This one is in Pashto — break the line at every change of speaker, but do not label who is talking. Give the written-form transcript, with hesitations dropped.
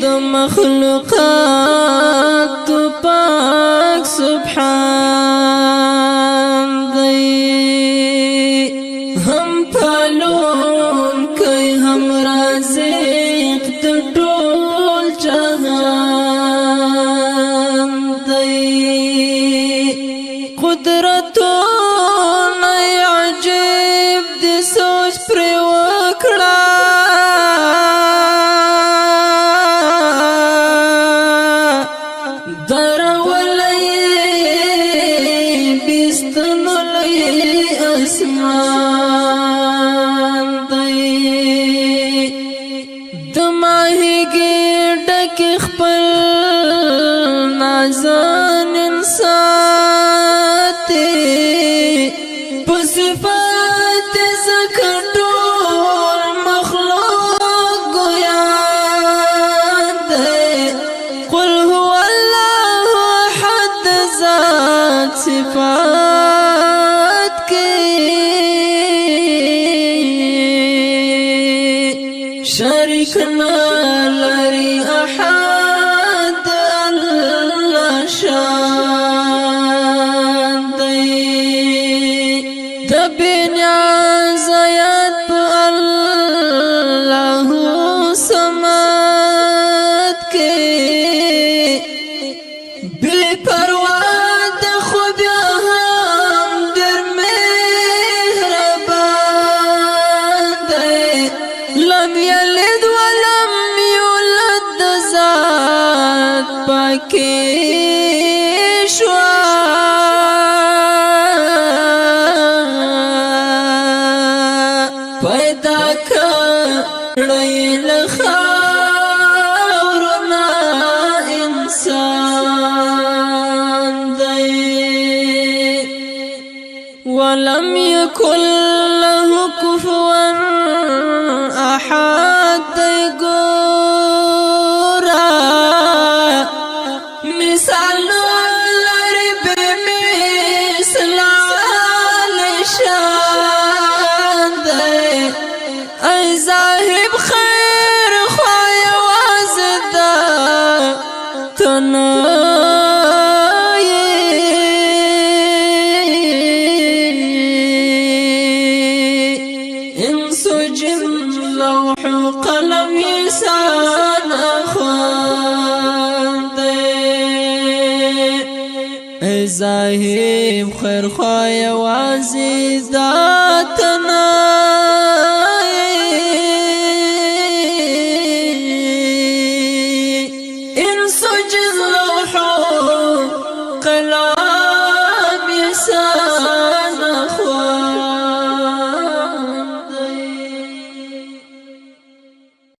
د مخلوقات پاک سبحان دی هم پالون کوي هم رازق د ټول جهان دی قدرتونه عجیب دي سوچ پر وکړه اسمان دی د ماهیږي ډک خپل نازن انسان په صفات ذکر ټول مخلوق ګویا دی قل هو الله احد ذات صفات شریک نلري احد الله شان دی د بنیاز آیات په الله سمات کې بے پروا د خو بیا هم ډېر مهربان دی لم یلد ولم یولد د ذات پاکي شوا پیدا کړی له خاورنا انسان دی ولم یکن له کفوا احد ګورا مثال لري به مثل شان دی ای صاحب خیر خوای وازدا تنا لوح قلم انسان اخوان دی زاهب خیر خوای وازی ذاتنا انسو جز لوح قلم انسان